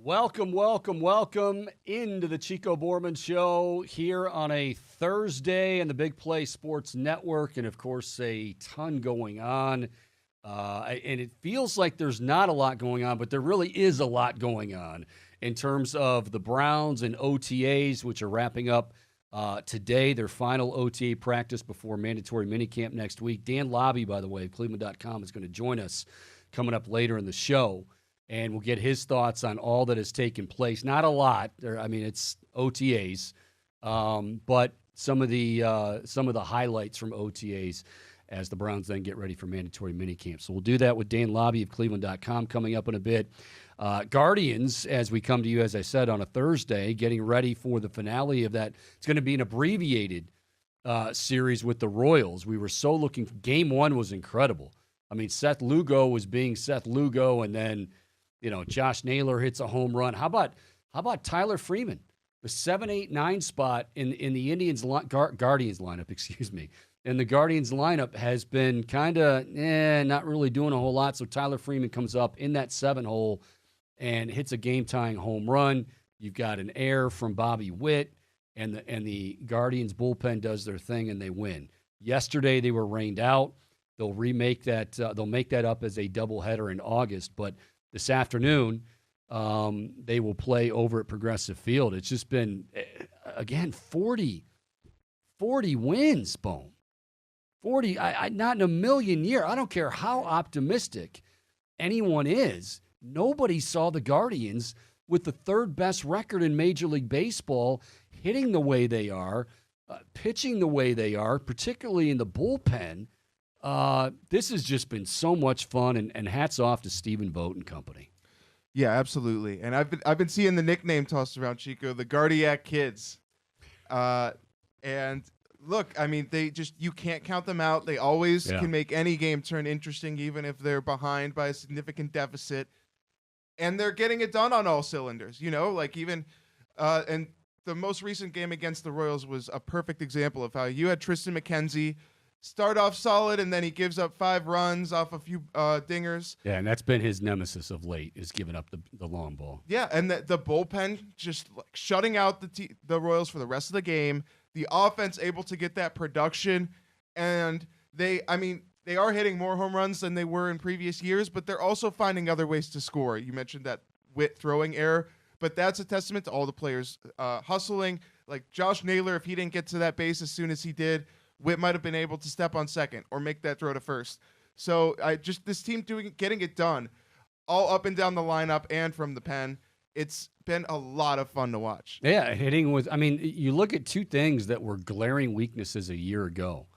Welcome, welcome, welcome into the Chico Bormann Show here on a Thursday on the Big Play Sports Network, and of course, a ton going on. And it feels like there's not a lot going on, but there really is a lot going on in terms of the Browns and OTAs, which are wrapping up today, their final OTA practice before mandatory minicamp next week. Dan Labbe, by the way, of Cleveland.com, is going to join us coming up later in the show. And we'll get his thoughts on all that has taken place. Not a lot. It's OTAs, but some of the highlights from OTAs as the Browns then get ready for mandatory minicamp. So we'll do that with Dan Labbe of Cleveland.com coming up in a bit. Guardians, as we come to you, as I said, on a Thursday, getting ready for the finale of that. It's going to be an abbreviated series with the Royals. We were so looking. Game one was incredible. I mean, Seth Lugo was being Seth Lugo, and then Josh Naylor hits a home run. How about Tyler Freeman, the 7, 8, 9 spot in the Guardians lineup, excuse me. And the Guardians lineup has been kind of not really doing a whole lot. So Tyler Freeman comes up in that 7 hole and hits a game-tying home run. You've got an error from Bobby Witt, and the Guardians bullpen does their thing and they win. Yesterday they were rained out. They'll remake that. They'll make that up as a doubleheader in August, but this afternoon, they will play over at Progressive Field. It's just been, again, 40 wins, Bohm. 40, not in a million years. I don't care how optimistic anyone is. Nobody saw the Guardians with the third best record in Major League Baseball, hitting the way they are, pitching the way they are, particularly in the bullpen. This has just been so much fun, and hats off to Stephen Vogt and company. Yeah, absolutely. And I've been seeing the nickname tossed around, Chico, the Gardiac Kids. And look, I mean, you can't count them out. They always can make any game turn interesting, even if they're behind by a significant deficit. And they're getting it done on all cylinders. And the most recent game against the Royals was a perfect example of how you had Tristan McKenzie start off solid, and then he gives up 5 runs off a few dingers. Yeah, and that's been his nemesis of late, is giving up the long ball. Yeah, and the bullpen just shutting out the Royals for the rest of the game. The offense able to get that production, and they are hitting more home runs than they were in previous years, but they're also finding other ways to score. You mentioned that Witt throwing error, but that's a testament to all the players hustling. Like Josh Naylor, if he didn't get to that base as soon as he did, Witt might have been able to step on second or make that throw to first. So this team getting it done all up and down the lineup and from the pen. It's been a lot of fun to watch. Yeah, hitting with, you look at two things that were glaring weaknesses a year ago.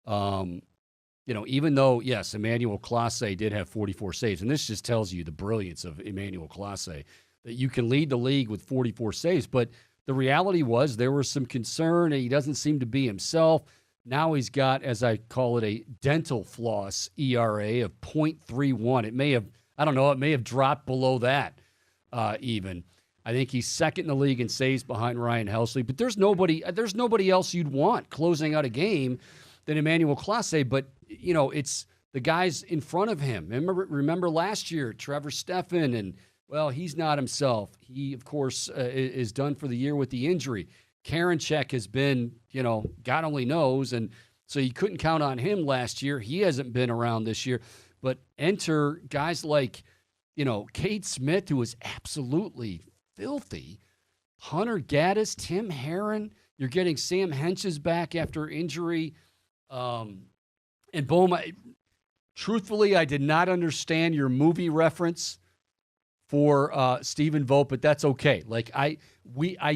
Even though, yes, Emmanuel Clase did have 44 saves, and this just tells you the brilliance of Emmanuel Clase, that you can lead the league with 44 saves, but the reality was there was some concern, and he doesn't seem to be himself. Now he's got, as I call it, a dental floss ERA of 0.31. It may have dropped below that even. I think he's second in the league in saves behind Ryan Helsley, but there's nobody else you'd want closing out a game than Emmanuel Clase, but it's the guys in front of him. Remember last year, Trevor Stephan, and well, he's not himself. He, of course, is done for the year with the injury. Karinchak has been, God only knows, and so you couldn't count on him last year. He hasn't been around this year. But enter guys like, Cade Smith, who was absolutely filthy, Hunter Gaddis, Tim Herron. You're getting Sam Henches back after injury. And Bohm, truthfully, I did not understand your movie reference for Stephen Vogt, but that's okay. Like I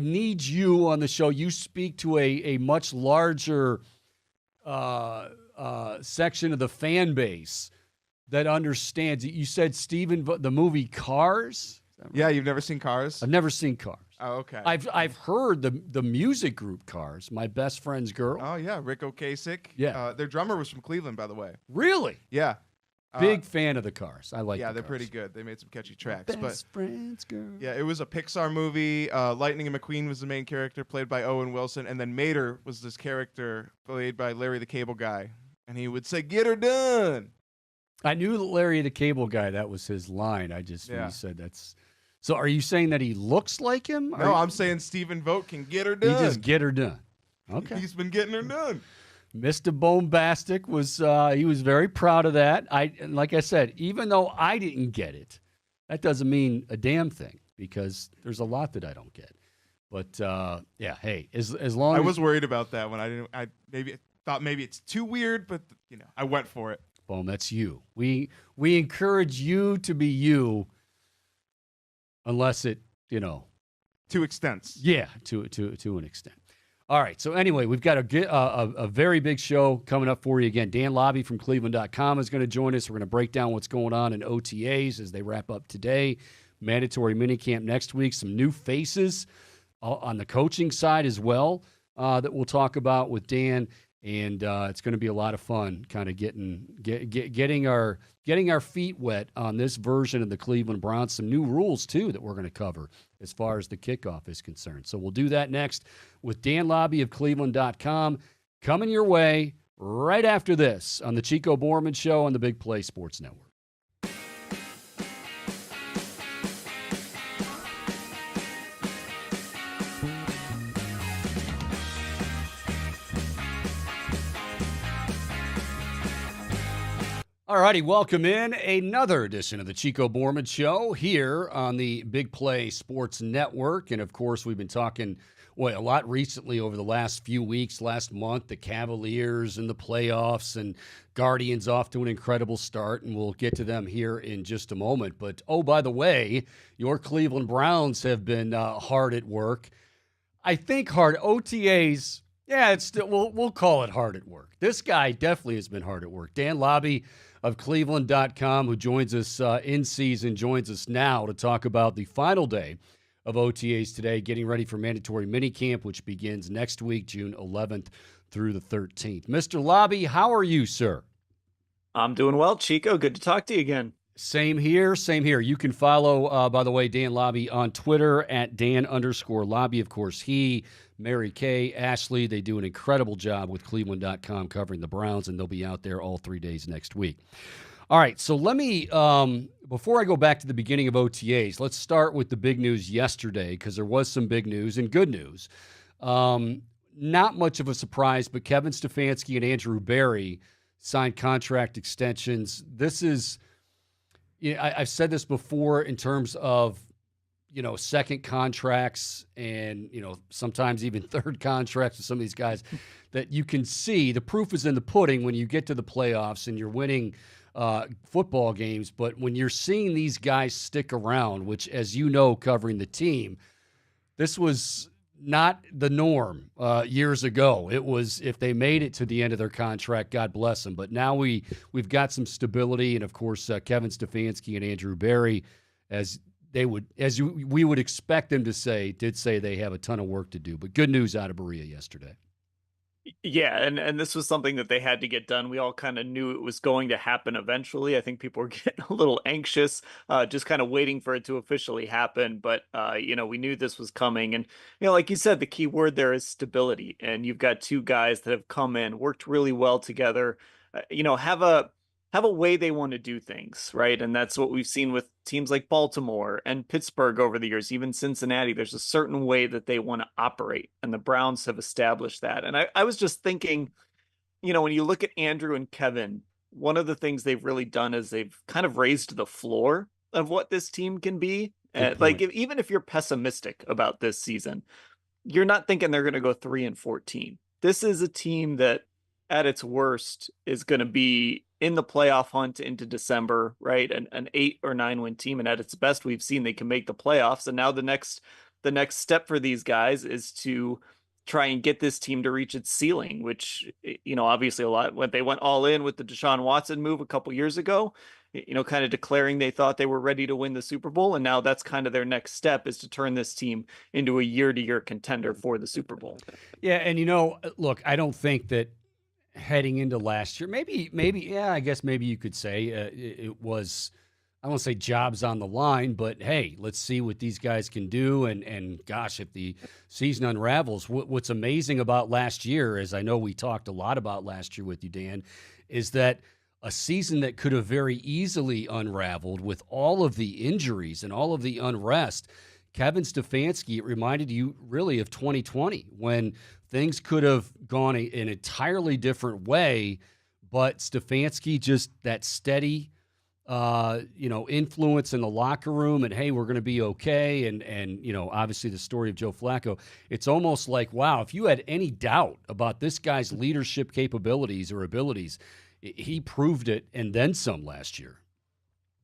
need you on the show. You speak to a much larger section of the fan base that understands. You said Stephen Vogt, the movie Cars. Yeah, you've never seen Cars? I've never seen Cars. Oh, okay. I've heard the music group Cars. My best friend's girl. Oh yeah, Rick Ocasek. Yeah, their drummer was from Cleveland, by the way. Really? Yeah. Big fan of the Cars. I like. Yeah, they're Cars. pretty good. They made some catchy tracks. Best friends, girl. Yeah, it was a Pixar movie. Lightning McQueen was the main character, played by Owen Wilson, and then Mater was this character played by Larry the Cable Guy, and he would say, "Get her done." I knew Larry the Cable Guy. That was his line. When he said So are you saying that he looks like him? No, I'm saying Stephen Vogt can get her done. He just get her done. Okay. He's been getting her done. Mr. Bombastic he was very proud of that. Like I said, even though I didn't get it, that doesn't mean a damn thing because there's a lot that I don't get. But yeah, hey, as long as I was worried about that when I thought maybe it's too weird, but I went for it. Boom, that's you. We encourage you to be you, unless it to extents. Yeah, to an extent. All right. So anyway, we've got a very big show coming up for you again. Dan Labbe from Cleveland.com is going to join us. We're going to break down what's going on in OTAs as they wrap up today. Mandatory minicamp next week. Some new faces on the coaching side as well that we'll talk about with Dan. And it's going to be a lot of fun kind of getting our feet wet on this version of the Cleveland Browns. Some new rules, too, that we're going to cover as far as the kickoff is concerned. So we'll do that next with Dan Labbe of Cleveland.com coming your way right after this on the Chico Bormann Show on the Big Play Sports Network. All righty, welcome in another edition of the Chico Bormann Show here on the Big Play Sports Network. And, of course, we've been talking a lot recently over the last few weeks, last month, the Cavaliers and the playoffs and Guardians off to an incredible start, and we'll get to them here in just a moment. But, oh, by the way, your Cleveland Browns have been hard at work. I think hard. OTAs, yeah, it's still, we'll call it hard at work. This guy definitely has been hard at work. Dan Labbe of Cleveland.com, who joins us in season, joins us now to talk about the final day of OTAs today, getting ready for mandatory minicamp, which begins next week, June 11th through the 13th. Mr. Labbe, how are you, sir? I'm doing well, Chico. Good to talk to you again. Same here, same here. You can follow, by the way, Dan Labbe on Twitter at Dan_Labbe. Of course, Mary Kay, Ashley, they do an incredible job with Cleveland.com covering the Browns, and they'll be out there all 3 days next week. All right, so let me, before I go back to the beginning of OTAs, let's start with the big news yesterday, because there was some big news and good news. Not much of a surprise, but Kevin Stefanski and Andrew Berry signed contract extensions. This is, I've said this before in terms of, second contracts and, sometimes even third contracts with some of these guys that you can see the proof is in the pudding when you get to the playoffs and you're winning football games. But when you're seeing these guys stick around, which, as you know, covering the team, this was not the norm years ago. It was if they made it to the end of their contract, God bless them. But now we've got some stability. And, of course, Kevin Stefanski and Andrew Berry, we would expect them to say, did say they have a ton of work to do. But good news out of Berea yesterday. Yeah, and this was something that they had to get done. We all kind of knew it was going to happen eventually. I think people were getting a little anxious, just kind of waiting for it to officially happen. But, we knew this was coming. And, like you said, the key word there is stability. And you've got two guys that have come in, worked really well together, have a way they want to do things, right? And that's what we've seen with teams like Baltimore and Pittsburgh over the years, even Cincinnati. There's a certain way that they want to operate, and the Browns have established that. And I was just thinking, when you look at Andrew and Kevin, one of the things they've really done is they've kind of raised the floor of what this team can be. Even if you're pessimistic about this season, you're not thinking they're going to go 3-14. This is a team that, at its worst, is going to be in the playoff hunt into December, right? An 8 or 9 win team. And at its best, we've seen they can make the playoffs. And now the next step for these guys is to try and get this team to reach its ceiling, which, obviously when they went all in with the Deshaun Watson move a couple years ago, kind of declaring they thought they were ready to win the Super Bowl. And now that's kind of their next step, is to turn this team into a year-to-year contender for the Super Bowl. Yeah. And, look, I don't think that heading into last year, I guess maybe you could say it was, I won't say jobs on the line, but hey, let's see what these guys can do. And gosh, if the season unravels, what's amazing about last year, as I know we talked a lot about last year with you, Dan, is that a season that could have very easily unraveled with all of the injuries and all of the unrest. Kevin Stefanski, it reminded you really of 2020 when things could have gone an entirely different way, but Stefanski just that steady influence in the locker room and, hey, we're going to be okay. And, obviously the story of Joe Flacco, it's almost like, wow, if you had any doubt about this guy's leadership capabilities or abilities, he proved it and then some last year.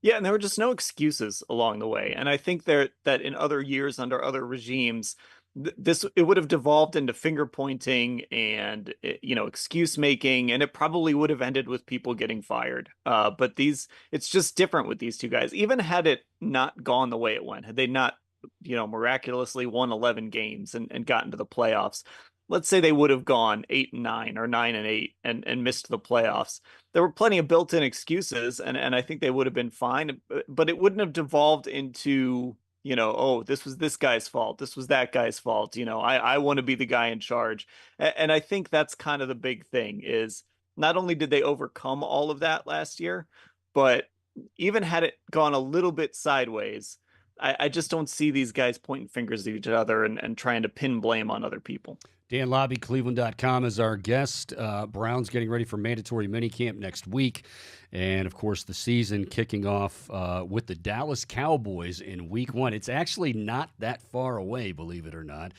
Yeah, and there were just no excuses along the way. And I think that in other years under other regimes, it would have devolved into finger pointing and excuse making, and it probably would have ended with people getting fired. But it's just different with these two guys. Even had it not gone the way it went, had they not miraculously won 11 games and gotten to the playoffs, let's say they would have gone 8-9 or 9-8 and missed the playoffs. There were plenty of built-in excuses, and I think they would have been fine, but it wouldn't have devolved into, oh, this was this guy's fault, this was that guy's fault. I want to be the guy in charge. And I think that's kind of the big thing is not only did they overcome all of that last year, but even had it gone a little bit sideways, I just don't see these guys pointing fingers at each other and trying to pin blame on other people. Dan Labbe, Cleveland.com is our guest. Browns getting ready for mandatory minicamp next week. And, of course, the season kicking off with the Dallas Cowboys in week 1. It's actually not that far away, believe it or not.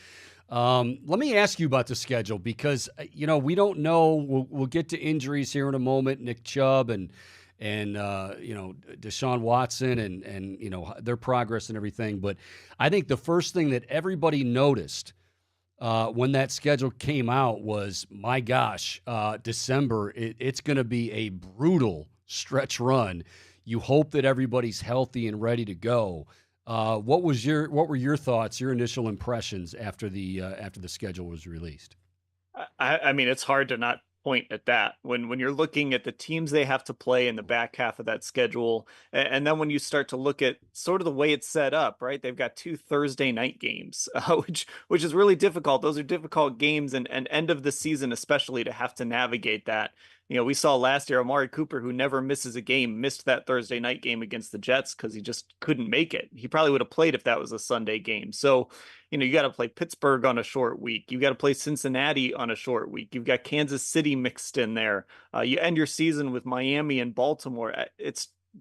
Let me ask you about the schedule because, we don't know. We'll get to injuries here in a moment. Nick Chubb and Deshaun Watson and their progress and everything. But I think the first thing that everybody noticed when that schedule came out was, my gosh, December, it's going to be a brutal stretch run. You hope that everybody's healthy and ready to go. What were your thoughts, your initial impressions after the schedule was released? I mean, it's hard to not point at that when you're looking at the teams they have to play in the back half of that schedule, and then when you start to look at sort of the way it's set up, right? They've got 2 Thursday night games, which is really difficult. Those are difficult games, and end of the season especially to have to navigate that. We saw last year Amari Cooper, who never misses a game, missed that Thursday night game against the Jets because he just couldn't make it. He probably would have played if that was a Sunday game. So, you got to play Pittsburgh on a short week. You got to play Cincinnati on a short week. You've got Kansas City mixed in there. You end your season with Miami and Baltimore.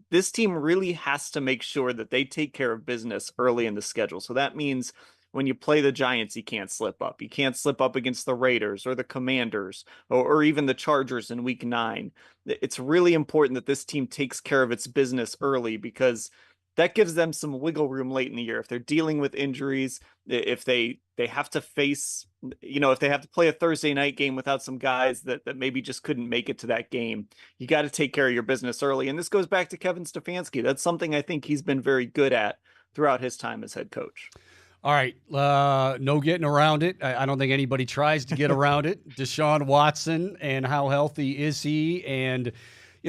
This team really has to make sure that they take care of business early in the schedule. So that means when you play the Giants, you can't slip up. You can't slip up against the Raiders or the Commanders or even the Chargers in week 9. It's really important that this team takes care of its business early because that gives them some wiggle room late in the year. If they're dealing with injuries, if they have to face, if they have to play a Thursday night game without some guys that maybe just couldn't make it to that game, you got to take care of your business early. And this goes back to Kevin Stefanski. That's something I think he's been very good at throughout his time as head coach. All right, no getting around it. I don't think anybody tries to get around it. Deshaun Watson, and how healthy is he? And,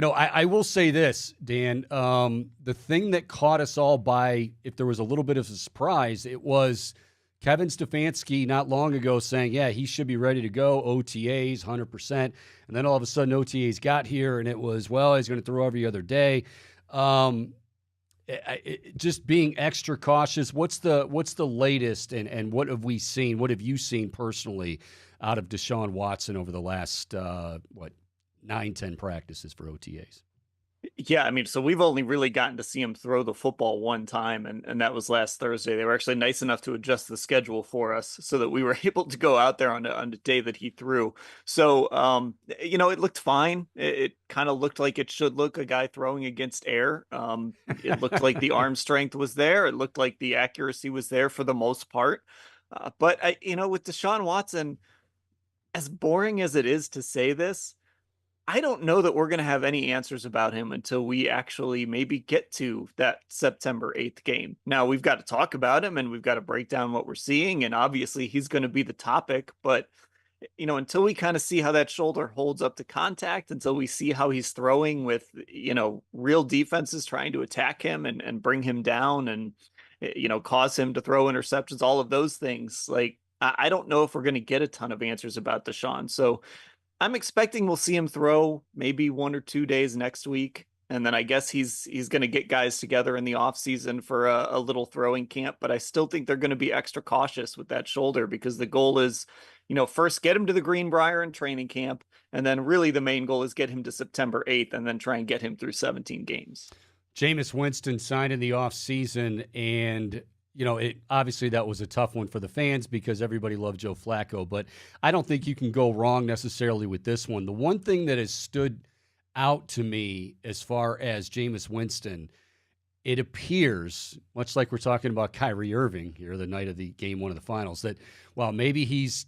I will say this, Dan, the thing that caught us all by, if there was a little bit of a surprise, it was Kevin Stefanski not long ago saying, yeah, he should be ready to go, OTAs, 100%. And then all of a sudden OTAs got here, and it was, well, he's going to throw every other day. Just being extra cautious. What's the latest, and what have we seen? What have you seen personally out of Deshaun Watson over the last 9-10 practices for OTAs? Yeah, I mean, so we've only really gotten to see him throw the football one time, and that was last Thursday. They were actually nice enough to adjust the schedule for us so that we were able to go out there on the day that he threw. So, it looked fine. It kind of looked like it should look, a guy throwing against air. It looked like the arm strength was there. It looked like the accuracy was there for the most part. But with Deshaun Watson, as boring as it is to say this, I don't know that we're going to have any answers about him until we actually maybe get to that September 8th game. Now, we've got to talk about him and we've got to break down what we're seeing. And obviously, he's going to be the topic. But, until we kind of see how that shoulder holds up to contact, until we see how he's throwing with, real defenses trying to attack him and bring him down and, cause him to throw interceptions, all of those things, like, I don't know if we're going to get a ton of answers about Deshaun. So, I'm expecting we'll see him throw maybe 1 or 2 days next week. And then I guess he's going to get guys together in the offseason for a little throwing camp. But I still think they're going to be extra cautious with that shoulder because the goal is, first get him to the Greenbrier in training camp. And then really the main goal is get him to September 8th and then try and get him through 17 games. Jameis Winston signed in the offseason, and obviously that was a tough one for the fans because everybody loved Joe Flacco, but I don't think you can go wrong necessarily with this one. The one thing that has stood out to me as far as Jameis Winston, it appears, much like we're talking about Kyrie Irving here the night of the game one of the finals, that while maybe he's,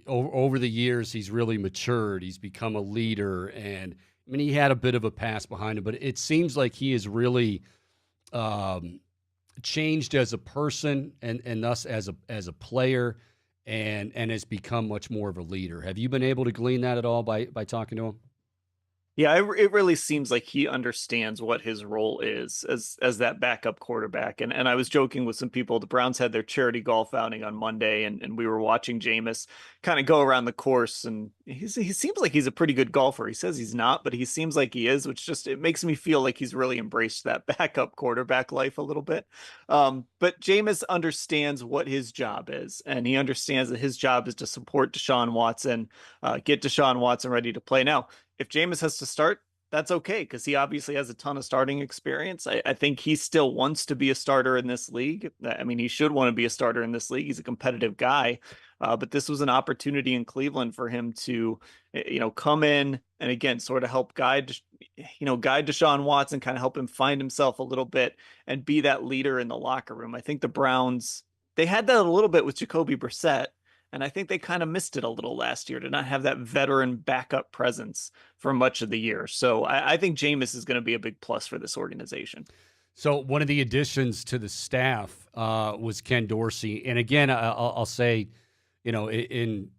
over the years he's really matured, he's become a leader, and I mean he had a bit of a past behind him, but it seems like he is really changed as a person and thus as a player and has become much more of a leader. Have you been able to glean that at all by talking to him? Yeah, it really seems like he understands what his role is as that backup quarterback. And I was joking with some people. The Browns had their charity golf outing on Monday, and we were watching Jameis kind of go around the course. And he seems like he's a pretty good golfer. He says he's not, but he seems like he is, which it makes me feel like he's really embraced that backup quarterback life a little bit. But Jameis understands what his job is, and he understands that his job is to support Deshaun Watson, get Deshaun Watson ready to play. Now, if Jameis has to start, that's okay because he obviously has a ton of starting experience. I think he still wants to be a starter in this league. I mean, he should want to be a starter in this league. He's a competitive guy, but this was an opportunity in Cleveland for him to, come in and again sort of help guide Deshaun Watson, kind of help him find himself a little bit and be that leader in the locker room. I think the Browns, they had that a little bit with Jacoby Brissett. And I think they kind of missed it a little last year to not have that veteran backup presence for much of the year. So I think Jameis is going to be a big plus for this organization. So one of the additions to the staff was Ken Dorsey. And again, I'll say, in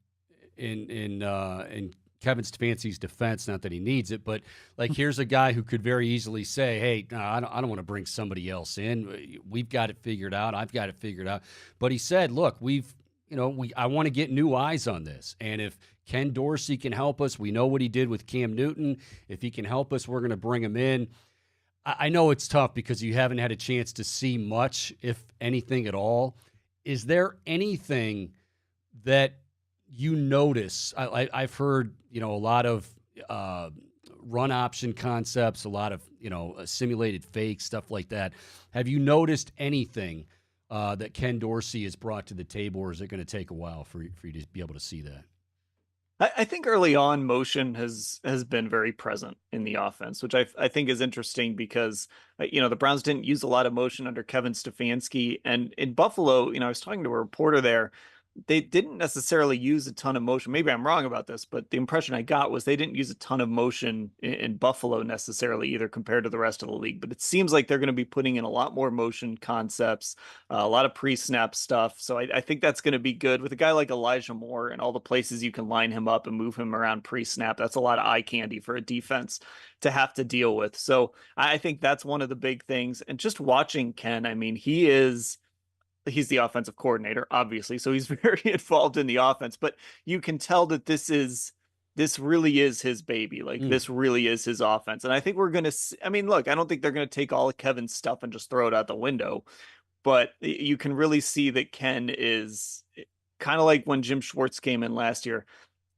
Kevin Stefanski's defense, not that he needs it, but like here's a guy who could very easily say, hey, no, I don't want to bring somebody else in. We've got it figured out. I've got it figured out. But he said, look, I want to get new eyes on this. And if Ken Dorsey can help us, we know what he did with Cam Newton. If he can help us, we're going to bring him in. I know it's tough because you haven't had a chance to see much, if anything at all. Is there anything that you notice? I've heard, a lot of run option concepts, a lot of, simulated fakes, stuff like that. Have you noticed anything that Ken Dorsey has brought to the table, or is it going to take a while for you to be able to see that? I think early on motion has been very present in the offense, which I think is interesting because, the Browns didn't use a lot of motion under Kevin Stefanski. And in Buffalo, I was talking to a reporter there. They didn't necessarily use a ton of motion. Maybe I'm wrong about this, but the impression I got was they didn't use a ton of motion in Buffalo necessarily either compared to the rest of the league. But it seems like they're going to be putting in a lot more motion concepts, a lot of pre-snap stuff. So I think that's going to be good with a guy like Elijah Moore and all the places you can line him up and move him around pre-snap. That's a lot of eye candy for a defense to have to deal with. So I think that's one of the big things. And just watching Ken, I mean, he's the offensive coordinator, obviously, so he's very involved in the offense, but you can tell that this really is his baby. Like this really is his offense. And I think we're going to, look, I don't think they're going to take all of Kevin's stuff and just throw it out the window, but you can really see that Ken is kind of like when Jim Schwartz came in last year.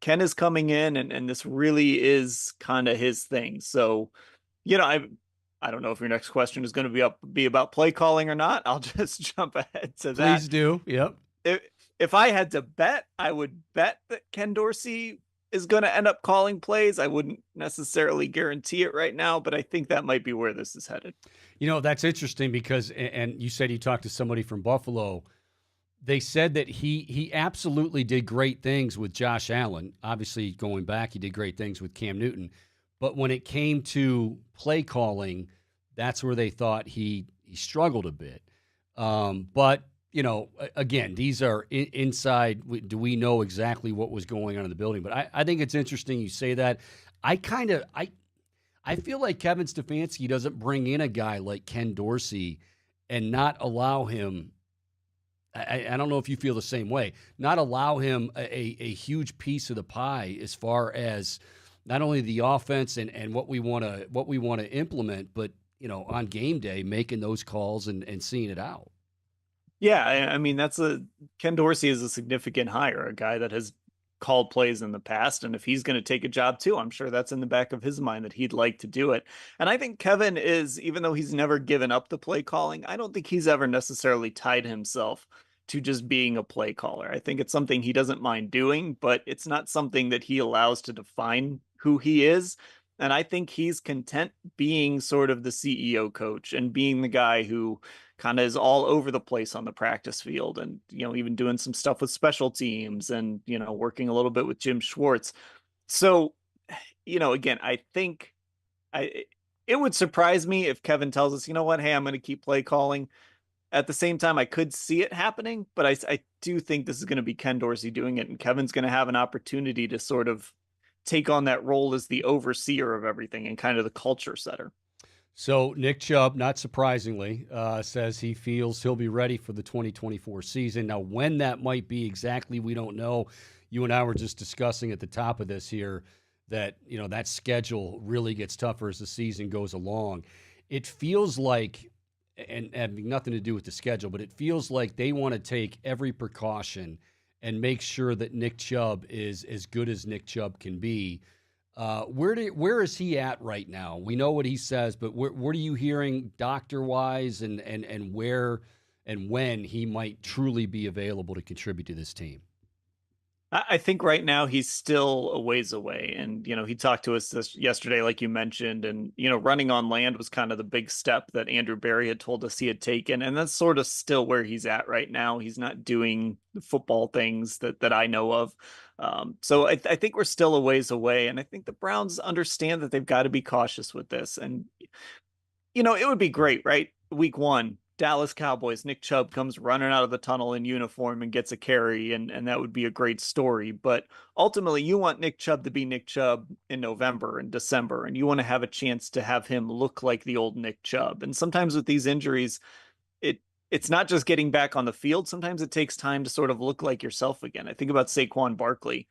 Ken is coming in and this really is kind of his thing. So, I don't know if your next question is going to be about play calling or not. I'll just jump ahead to that. Please do. Yep. If I had to bet, I would bet that Ken Dorsey is going to end up calling plays. I wouldn't necessarily guarantee it right now, but I think that might be where this is headed. That's interesting because, and you said you talked to somebody from Buffalo. They said that he absolutely did great things with Josh Allen. Obviously, going back, he did great things with Cam Newton. But when it came to play calling, that's where they thought he struggled a bit. But, again, these are inside. Do we know exactly what was going on in the building? But I think it's interesting you say that. I feel like Kevin Stefanski doesn't bring in a guy like Ken Dorsey and not allow him. I don't know if you feel the same way. Not allow him a huge piece of the pie as far as not only the offense and what we want to implement, but on game day making those calls and seeing it out. Yeah, I mean Ken Dorsey is a significant hire, a guy that has called plays in the past, and if he's going to take a job too, I'm sure that's in the back of his mind that he'd like to do it. And I think Kevin is, even though he's never given up the play calling, I don't think he's ever necessarily tied himself to just being a play caller. I think it's something he doesn't mind doing, but it's not something that he allows to define who he is. And I think he's content being sort of the CEO coach and being the guy who kind of is all over the place on the practice field, and even doing some stuff with special teams, and working a little bit with Jim Schwartz. So again, I think it would surprise me if Kevin tells us, what, hey, I'm going to keep play calling. At the same time, I could see it happening, but I do think this is going to be Ken Dorsey doing it, and Kevin's going to have an opportunity to sort of take on that role as the overseer of everything and kind of the culture setter. So Nick Chubb, not surprisingly, says he feels he'll be ready for the 2024 season. Now, when that might be exactly, we don't know. You and I were just discussing at the top of this here that, that schedule really gets tougher as the season goes along. It feels like, and having nothing to do with the schedule, but it feels like they want to take every precaution and make sure that Nick Chubb is as good as Nick Chubb can be. Where is he at right now? We know what he says, but what are you hearing doctor-wise, and where and when he might truly be available to contribute to this team? I think right now he's still a ways away. And, he talked to us yesterday, like you mentioned, and, running on land was kind of the big step that Andrew Berry had told us he had taken. And that's sort of still where he's at right now. He's not doing the football things that I know of. So I think we're still a ways away. And I think the Browns understand that they've got to be cautious with this. And, it would be great, right? Week 1. Dallas Cowboys, Nick Chubb comes running out of the tunnel in uniform and gets a carry, and that would be a great story. But ultimately, you want Nick Chubb to be Nick Chubb in November and December, and you want to have a chance to have him look like the old Nick Chubb. And sometimes with these injuries, it's not just getting back on the field. Sometimes it takes time to sort of look like yourself again. I think about Saquon Barkley,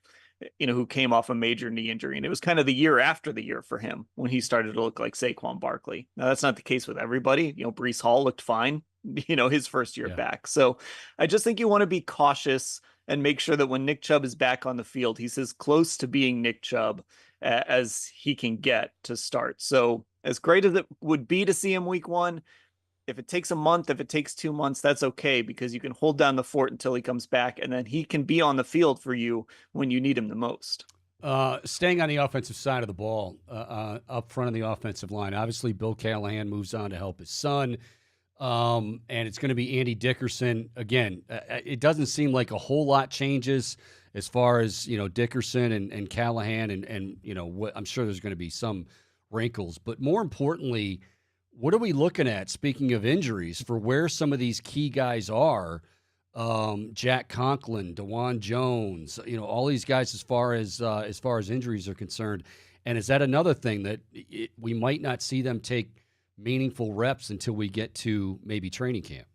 who came off a major knee injury, and it was kind of the year after the year for him when he started to look like Saquon Barkley. Now, that's not the case with everybody. Breece Hall looked fine, his first year back. So I just think you want to be cautious and make sure that when Nick Chubb is back on the field, he's as close to being Nick Chubb as he can get to start. So as great as it would be to see him week 1, if it takes a month, if it takes 2 months, that's okay, because you can hold down the fort until he comes back, and then he can be on the field for you when you need him the most. Staying on the offensive side of the ball, up front of the offensive line, obviously Bill Callahan moves on to help his son, and it's going to be Andy Dickerson. Again, it doesn't seem like a whole lot changes as far as, Dickerson and Callahan, and I'm sure there's going to be some wrinkles, but more importantly, what are we looking at, speaking of injuries, for where some of these key guys are? Jack Conklin, DeJuan Jones, all these guys as far as injuries are concerned. And is that another thing that we might not see them take meaningful reps until we get to maybe training camp?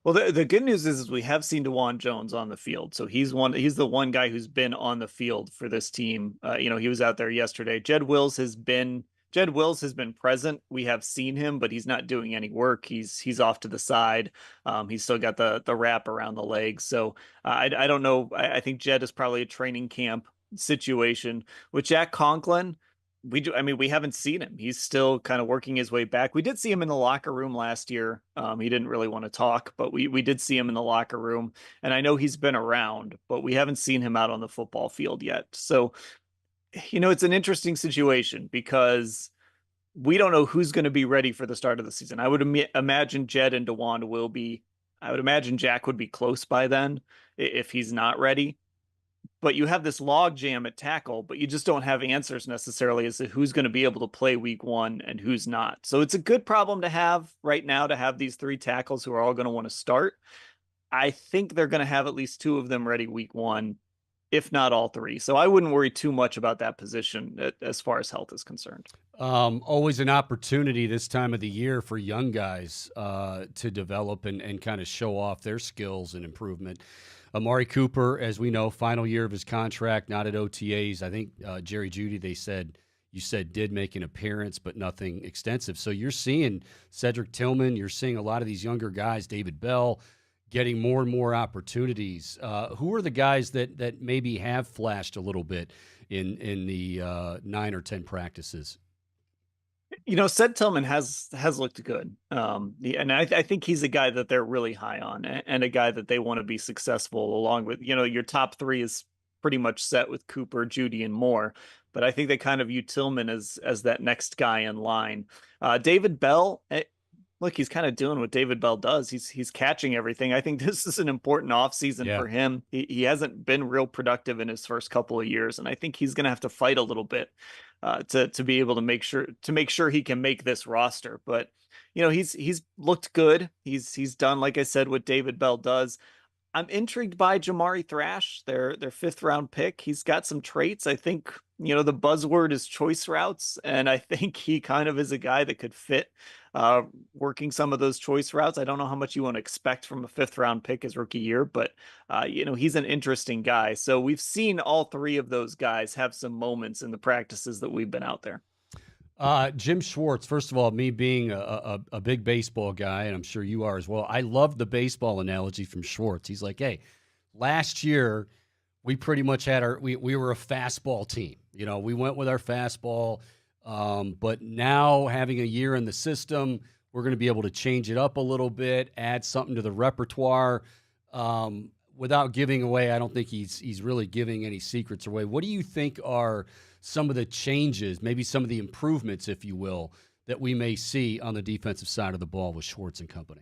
Well, the good news is we have seen DeJuan Jones on the field. So he's the one guy who's been on the field for this team. He was out there yesterday. Jed Wills has been present. We have seen him, but he's not doing any work. He's off to the side. He's still got the wrap around the legs. So I don't know. I think Jed is probably a training camp situation. With Jack Conklin, we haven't seen him. He's still kind of working his way back. We did see him in the locker room last year. He didn't really want to talk, but we did see him in the locker room. And I know he's been around, but we haven't seen him out on the football field yet. So it's an interesting situation because we don't know who's going to be ready for the start of the season. I would imagine Jed and DeJuan will be. I would imagine Jack would be close by then if he's not ready. But you have this log jam at tackle, but you just don't have answers necessarily as to who's going to be able to play week 1 and who's not. So it's a good problem to have right now, to have these 3 tackles who are all going to want to start. I think they're going to have at least 2 of them ready week 1, if not all 3. So I wouldn't worry too much about that position as far as health is concerned. Always an opportunity this time of the year for young guys to develop and kind of show off their skills and improvement. Amari Cooper, as we know, final year of his contract, not at OTAs. I think Jerry Jeudy, you said did make an appearance, but nothing extensive. So you're seeing Cedric Tillman, you're seeing a lot of these younger guys, David Bell, getting more and more opportunities. Who are the guys that maybe have flashed a little bit in the 9 or 10 practices? Ced Tillman has looked good. And I think he's a guy that they're really high on, and a guy that they want to be successful along with. Your top three is pretty much set with Cooper, Judy, and Moore. But I think they kind of view Tillman as that next guy in line. David Bell, look, he's kind of doing what David Bell does. He's catching everything. I think this is an important offseason for him. He hasn't been real productive in his first couple of years, and I think he's going to have to fight a little bit to be able to make sure he can make this roster. But he's looked good. He's done, like I said, what David Bell does. I'm intrigued by Jamari Thrash, their 5th round pick. He's got some traits. I think, the buzzword is choice routes. And I think he kind of is a guy that could fit working some of those choice routes. I don't know how much you want to expect from a 5th round pick his rookie year, but he's an interesting guy. So we've seen all three of those guys have some moments in the practices that we've been out there. Jim Schwartz, first of all, me being a big baseball guy, and I'm sure you are as well, I love the baseball analogy from Schwartz. He's like, hey, last year we pretty much had we were a fastball team. We went with our fastball, but now having a year in the system, we're going to be able to change it up a little bit, add something to the repertoire. Without giving away, I don't think he's really giving any secrets away. What do you think are some of the changes, maybe some of the improvements, if you will, that we may see on the defensive side of the ball with Schwartz and company?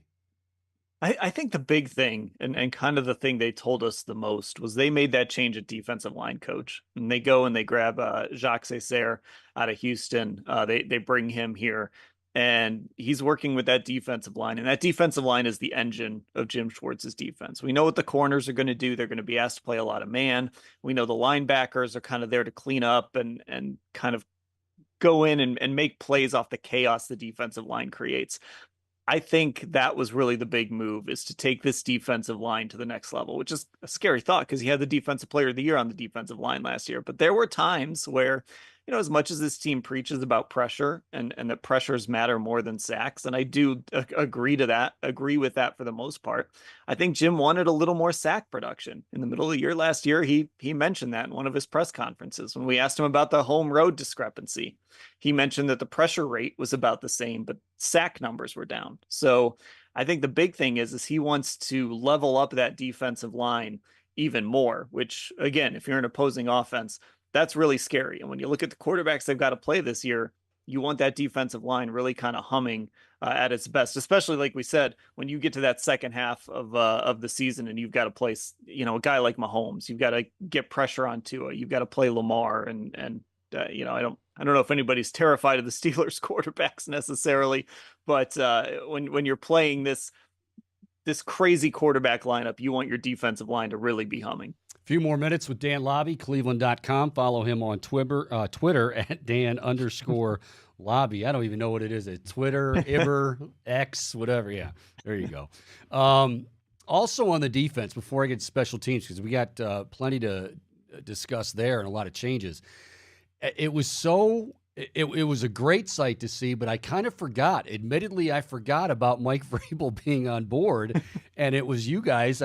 I think the big thing and kind of the thing they told us the most was they made that change at defensive line coach. And they go and they grab Jacques Césaire out of Houston. They bring him here. And he's working with that defensive line. And that defensive line is the engine of Jim Schwartz's defense. We know what the corners are going to do. They're going to be asked to play a lot of man. We know the linebackers are kind of there to clean up and kind of go in and make plays off the chaos the defensive line creates. I think that was really the big move, is to take this defensive line to the next level, which is a scary thought because he had the defensive player of the year on the defensive line last year. But there were times where, as much as this team preaches about pressure and that pressures matter more than sacks, and I do agree with that for the most part, I think Jim wanted a little more sack production. In the middle of the year last year, he mentioned that in one of his press conferences when we asked him about the home road discrepancy. He mentioned that the pressure rate was about the same, but sack numbers were down. So I think the big thing is he wants to level up that defensive line even more, which, again, if you're an opposing offense, that's really scary. And when you look at the quarterbacks they've got to play this year, you want that defensive line really kind of humming at its best, especially like we said, when you get to that second half of the season and you've got to play, a guy like Mahomes, you've got to get pressure on Tua, you've got to play Lamar, and I don't know if anybody's terrified of the Steelers quarterbacks necessarily, but when you're playing this crazy quarterback lineup, you want your defensive line to really be humming. A few more minutes with Dan Labbe, Cleveland.com. Follow him on Twitter at Dan_Labbe. I don't even know what it is. It's Twitter, Ibber, X, whatever. Yeah, there you go. Also on the defense, before I get to special teams, because we got plenty to discuss there and a lot of changes. It was a great sight to see, but I kind of forgot. Admittedly, I forgot about Mike Vrabel being on board, and it was you guys,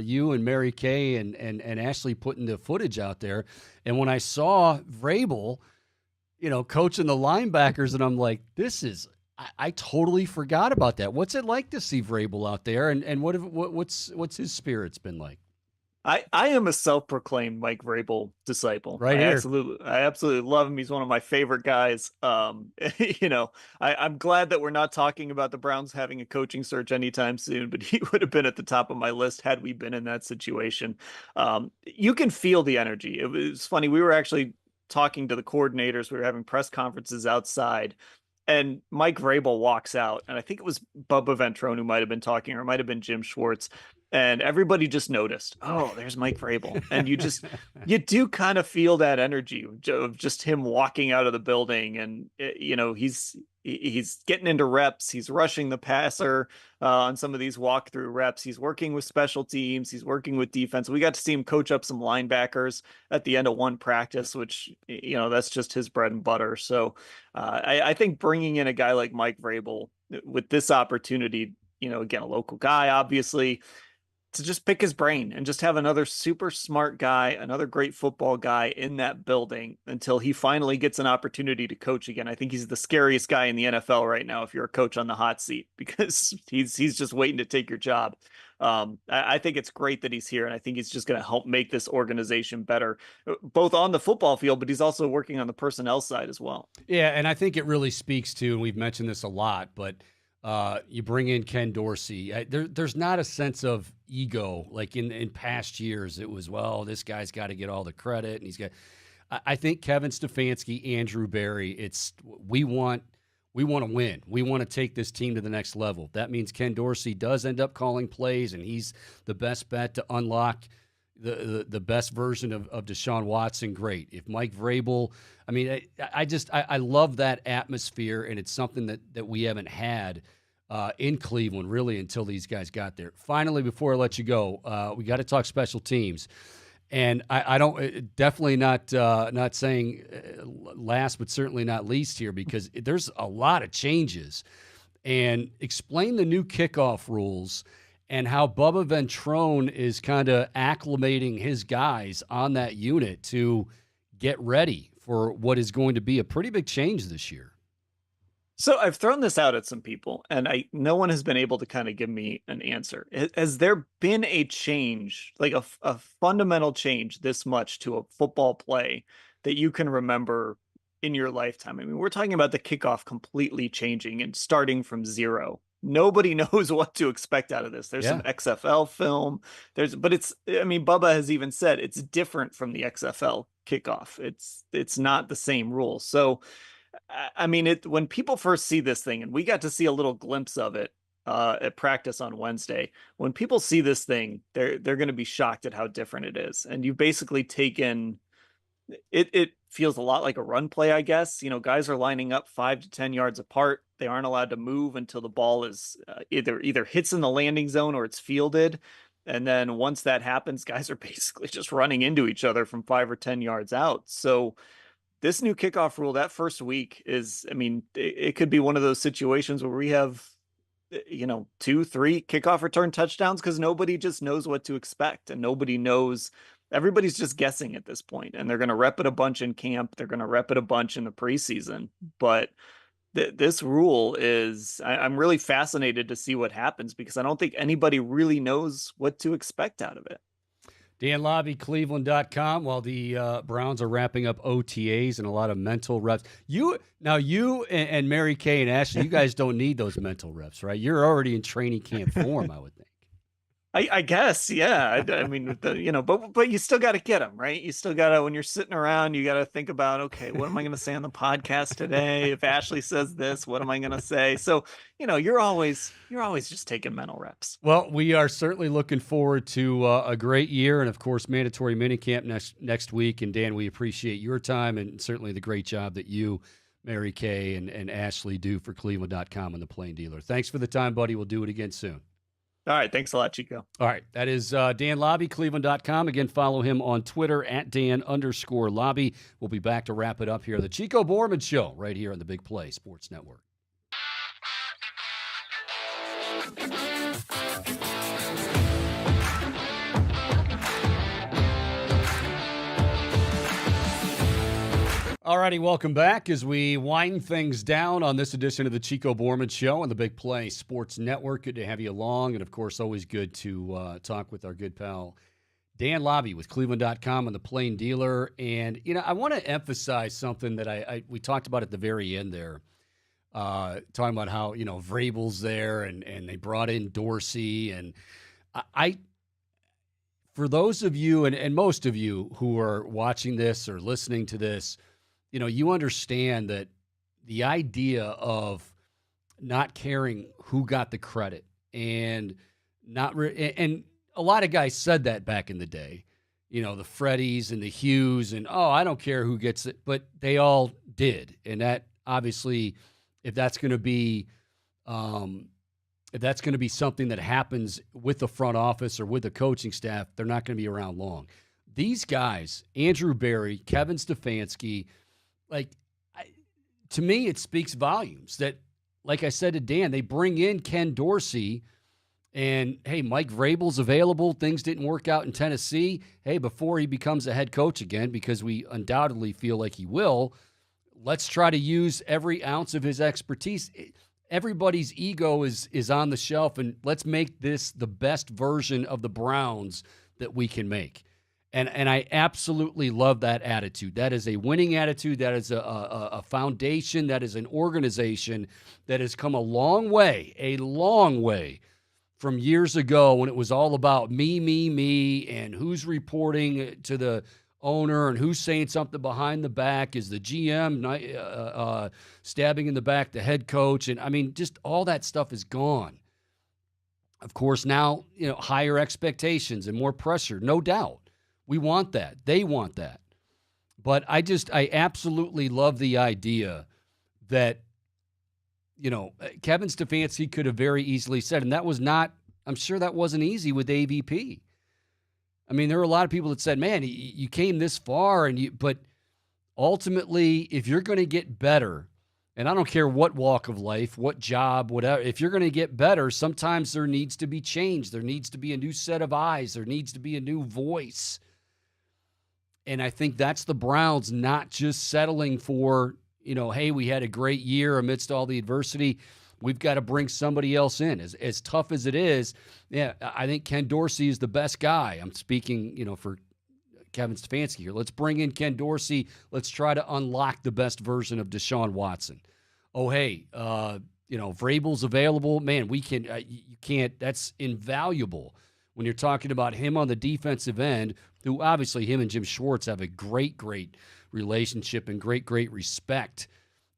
you and Mary Kay and Ashley putting the footage out there. And when I saw Vrabel, coaching the linebackers, and I'm like, I totally forgot about that. What's it like to see Vrabel out there, and what's his spirits been like? I am a self-proclaimed Mike Vrabel disciple. Right here. I absolutely love him. He's one of my favorite guys. I'm glad that we're not talking about the Browns having a coaching search anytime soon, but he would have been at the top of my list had we been in that situation. You can feel the energy. It was funny. We were actually talking to the coordinators. We were having press conferences outside, and Mike Vrabel walks out, and I think it was Bubba Ventrone who might have been talking, or it might have been Jim Schwartz. and everybody just noticed, oh, there's Mike Vrabel. And you do kind of feel that energy of just him walking out of the building. And, he's getting into reps. He's rushing the passer on some of these walkthrough reps. He's working with special teams. He's working with defense. We got to see him coach up some linebackers at the end of one practice, which, that's just his bread and butter. So I think bringing in a guy like Mike Vrabel with this opportunity, again, a local guy, obviously, to just pick his brain and just have another super smart guy, another great football guy in that building until he finally gets an opportunity to coach again. I think he's the scariest guy in the NFL right now if you're a coach on the hot seat, because he's just waiting to take your job. I think it's great that he's here, and I think he's just going to help make this organization better, both on the football field, but he's also working on the personnel side as well. Yeah, and I think it really speaks to, and we've mentioned this a lot, but you bring in Ken Dorsey. There's not a sense of ego like in past years. It was, well, this guy's got to get all the credit, and he's got. I think Kevin Stefanski, Andrew Berry. We want to win. We want to take this team to the next level. That means Ken Dorsey does end up calling plays, and he's the best bet to unlock the best version of Deshaun Watson. Great. If Mike Vrabel, I love that atmosphere, and it's something that we haven't had in Cleveland really until these guys got there. Finally, before I let you go, we got to talk special teams. And I don't definitely not saying last, but certainly not least here, because there's a lot of changes. And explain the new kickoff rules and how Bubba Ventrone is kind of acclimating his guys on that unit to get ready for what is going to be a pretty big change this year. So I've thrown this out at some people, and no one has been able to kind of give me an answer. Has there been a change, like a fundamental change this much to a football play that you can remember in your lifetime? I mean, we're talking about the kickoff completely changing and starting from zero. Nobody knows what to expect out of this. There's some XFL film. Bubba has even said it's different from the XFL kickoff. It's not the same rules. So, when people first see this thing, and we got to see a little glimpse of it at practice on Wednesday, when people see this thing, they're going to be shocked at how different it is. And you basically taken it feels a lot like a run play, I guess. Guys are lining up 5 to 10 yards apart. They aren't allowed to move until the ball is either hits in the landing zone or it's fielded. And then once that happens, guys are basically just running into each other from 5 or 10 yards out. So this new kickoff rule, that first week it could be one of those situations where we have, 2-3 kickoff return touchdowns because nobody just knows what to expect, and nobody knows. Everybody's just guessing at this point, and they're going to rep it a bunch in camp. They're going to rep it a bunch in the preseason. But this rule is, I'm really fascinated to see what happens, because I don't think anybody really knows what to expect out of it. Dan Labbe, Cleveland.com. While the Browns are wrapping up OTAs and a lot of mental reps. You and Mary Kay and Ashley, you guys don't need those mental reps, right? You're already in training camp form, I would think. I guess, yeah. But you still got to get them, right? You still got to, when you're sitting around, you got to think about, okay, what am I going to say on the podcast today? If Ashley says this, what am I going to say? So, you're always just taking mental reps. Well, we are certainly looking forward to a great year, and of course, mandatory minicamp next week. And Dan, we appreciate your time and certainly the great job that you, Mary Kay, and Ashley do for Cleveland.com and the Plain Dealer. Thanks for the time, buddy. We'll do it again soon. All right. Thanks a lot, Chico. All right. That is Dan Labbe, Cleveland.com. Again, follow him on Twitter at Dan_Labbe. We'll be back to wrap it up here. The Chico Bormann Show right here on the Big Play Sports Network. All righty, welcome back as we wind things down on this edition of the Chico Bormann Show on the Big Play Sports Network. Good to have you along, and of course, always good to talk with our good pal Dan Labbe with Cleveland.com and the Plain Dealer. And I want to emphasize something that we talked about at the very end there, talking about how Vrabel's there and they brought in Dorsey, and I for those of you and most of you who are watching this or listening to this. You understand that the idea of not caring who got the credit and and a lot of guys said that back in the day, the Freddies and the Hughes and, I don't care who gets it, but they all did. And that obviously, if that's going to be something that happens with the front office or with the coaching staff, they're not going to be around long. These guys, Andrew Berry, Kevin Stefanski, to me, it speaks volumes that, like I said to Dan, they bring in Ken Dorsey and, hey, Mike Vrabel's available. Things didn't work out in Tennessee. Hey, before he becomes a head coach again, because we undoubtedly feel like he will, let's try to use every ounce of his expertise. Everybody's ego is on the shelf, and let's make this the best version of the Browns that we can make. And I absolutely love that attitude. That is a winning attitude. That is a foundation. That is an organization that has come a long way from years ago when it was all about me, and who's reporting to the owner and who's saying something behind the back. Is the GM stabbing in the back the head coach? And, I mean, just all that stuff is gone. Of course, now, higher expectations and more pressure, no doubt. We want that. They want that. But I absolutely love the idea that, Kevin Stefanski could have very easily said, and that was not, I'm sure that wasn't easy with AVP. I mean, there were a lot of people that said, man, you came this far, but ultimately, if you're going to get better, and I don't care what walk of life, what job, whatever, if you're going to get better, sometimes there needs to be change. There needs to be a new set of eyes. There needs to be a new voice. And I think that's the Browns not just settling for, hey, we had a great year amidst all the adversity. We've got to bring somebody else in. As tough as it is, yeah, I think Ken Dorsey is the best guy. I'm speaking, for Kevin Stefanski here. Let's bring in Ken Dorsey. Let's try to unlock the best version of Deshaun Watson. Oh, hey, Vrabel's available. Man, we can. You can't. That's invaluable when you're talking about him on the defensive end, who obviously him and Jim Schwartz have a great, great relationship and great, great respect.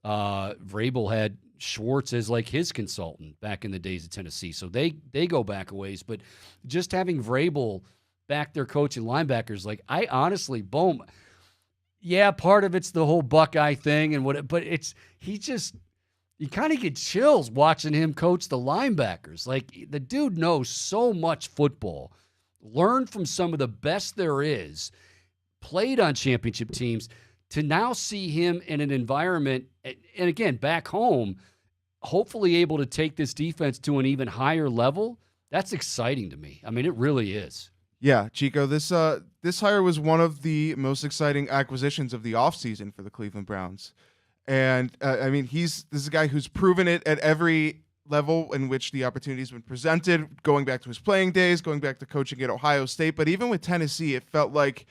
Vrabel had Schwartz as like his consultant back in the days of Tennessee. So they go back a ways. But just having Vrabel back there coaching linebackers, I honestly, boom. Yeah, part of it's the whole Buckeye thing but you kind of get chills watching him coach the linebackers. The dude knows so much football, learned from some of the best there is, played on championship teams, to now see him in an environment, and again, back home, hopefully able to take this defense to an even higher level. That's exciting to me. I mean, it really is. Yeah, Chico, this hire was one of the most exciting acquisitions of the offseason for the Cleveland Browns. And, this is a guy who's proven it at every level in which the opportunity's been presented, going back to his playing days, going back to coaching at Ohio State. But even with Tennessee, it felt like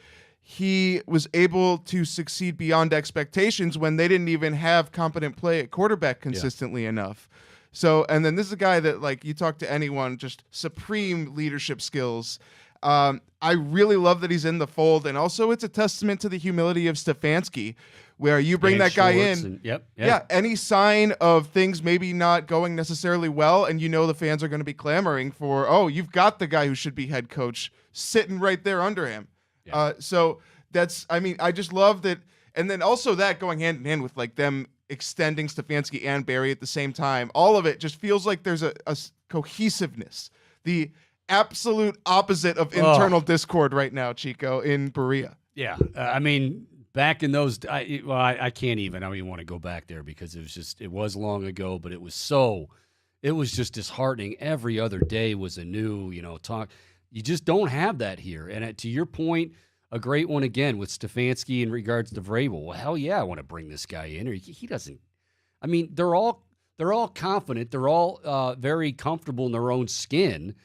he was able to succeed beyond expectations when they didn't even have competent play at quarterback consistently enough. So, and then this is a guy that, you talk to anyone, just supreme leadership skills. I really love that he's in the fold, and also it's a testament to the humility of Stefanski, where you bring that guy in. Any sign of things maybe not going necessarily well, and the fans are going to be clamoring for, you've got the guy who should be head coach sitting right there under him. Yeah. So that's, I just love that. And then also that going hand in hand with them extending Stefanski and Berry at the same time, all of it just feels like there's a cohesiveness. The absolute opposite of internal discord right now, Chico, in Berea. Yeah. Back in those, I can't even. I don't even want to go back there because it was long ago, but it was just disheartening. Every other day was a new, talk. You just don't have that here. And to your point, a great one again with Stefanski in regards to Vrabel. Well, hell yeah, I want to bring this guy in. Or he doesn't. They're all confident. They're all very comfortable in their own skin.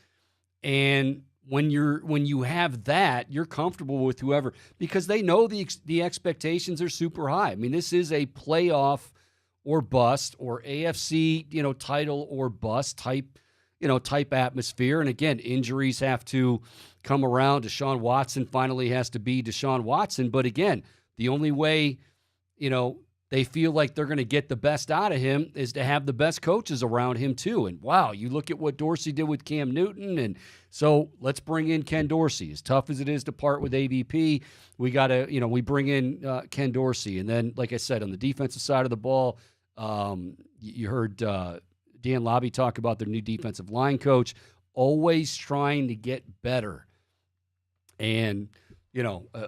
And when you have that, you're comfortable with whoever, because they know the expectations are super high. This is a playoff or bust, or AFC, title or bust type atmosphere. And again, injuries have to come around. Deshaun Watson finally has to be Deshaun Watson. But again, the only way, they feel like they're going to get the best out of him is to have the best coaches around him too. And wow, you look at what Dorsey did with Cam Newton, and so let's bring in Ken Dorsey. As tough as it is to part with AVP, we got to, we bring in Ken Dorsey. And then, like I said, on the defensive side of the ball, you heard Dan Labbe talk about their new defensive line coach, always trying to get better. And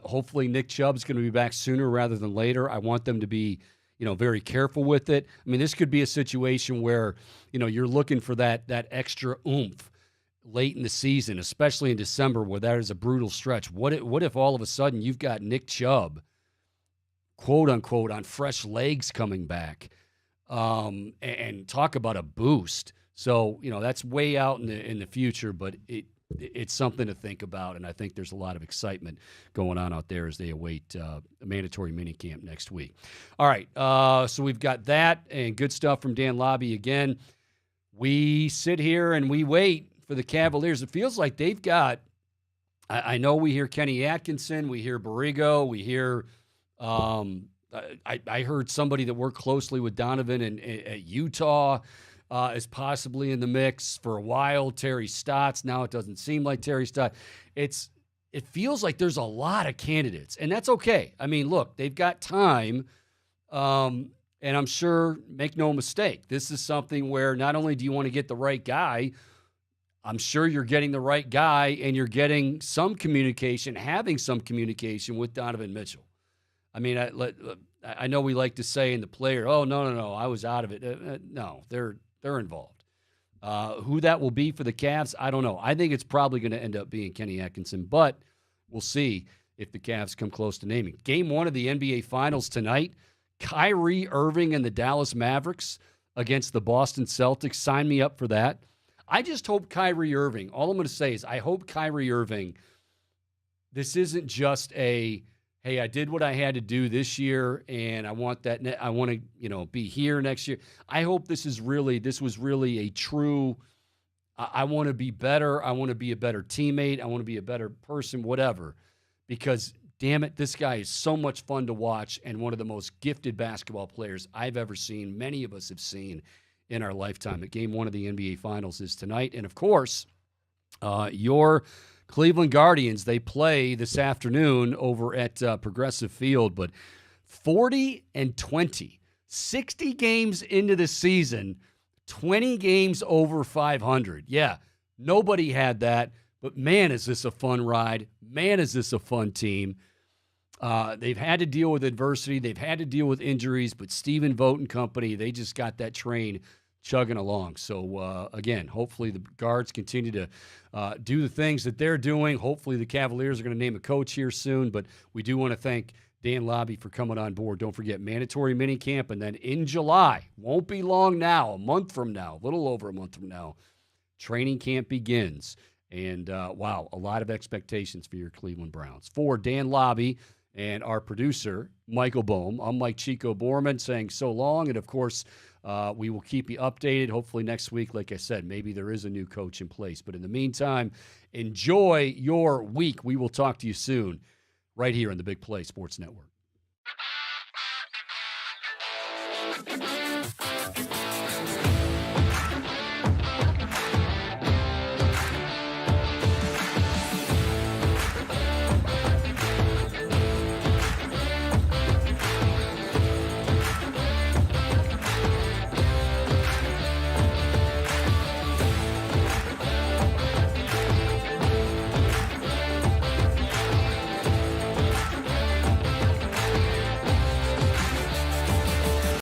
hopefully Nick Chubb's going to be back sooner rather than later. I want them to be, very careful with it. I mean, this could be a situation where, you're looking for that extra oomph late in the season, especially in December where that is a brutal stretch. What if all of a sudden you've got Nick Chubb, quote unquote, on fresh legs coming back, and talk about a boost. So, that's way out in the future, but it's something to think about, and I think there's a lot of excitement going on out there as they await a mandatory minicamp next week. All right, so we've got that and good stuff from Dan Labbe again. We sit here and we wait for the Cavaliers. It feels like they've got – I know we hear Kenny Atkinson, we hear Borrego, we hear I heard somebody that worked closely with Donovan at Utah – is possibly in the mix for a while. Terry Stotts. Now it doesn't seem like Terry Stotts. It feels like there's a lot of candidates, and that's okay. I mean, look, they've got time, and I'm sure, make no mistake, this is something where not only do you want to get the right guy, I'm sure you're getting the right guy, and you're getting some communication, having some communication with Donovan Mitchell. I mean, I know we like to say in the player, oh, no, I was out of it. No, they're involved. Who that will be for the Cavs, I don't know. I think it's probably going to end up being Kenny Atkinson, but we'll see if the Cavs come close to naming. Game 1 of the NBA Finals tonight, Kyrie Irving and the Dallas Mavericks against the Boston Celtics. Sign me up for that. I just hope Kyrie Irving, all I'm going to say is I hope Kyrie Irving, this isn't just a, hey, I did what I had to do this year, and I want that. I want to, be here next year. I hope this was really a true. I want to be better. I want to be a better teammate. I want to be a better person. Whatever, because damn it, this guy is so much fun to watch and one of the most gifted basketball players I've ever seen. Many of us have seen in our lifetime. Game 1 of the NBA Finals is tonight, and of course, your Cleveland Guardians, they play this afternoon over at Progressive Field, but 40-20, 60 games into the season, 20 games over 500. Yeah, nobody had that, but man, is this a fun ride. Man, is this a fun team. They've had to deal with adversity. They've had to deal with injuries, but Stephen Vogt and company, they just got that train chugging along. So, again, hopefully the Guards continue to do the things that they're doing. Hopefully the Cavaliers are going to name a coach here soon, but we do want to thank Dan Labbe for coming on board. Don't forget, mandatory minicamp, and then in July, won't be long now, a month from now, a little over a month from now, training camp begins. And, wow, a lot of expectations for your Cleveland Browns. For Dan Labbe and our producer, Michael Bohm, I'm Mike Chico Bormann saying so long, and, of course, we will keep you updated. Hopefully next week, like I said, maybe there is a new coach in place. But in the meantime, enjoy your week. We will talk to you soon right here on the Big Play Sports Network.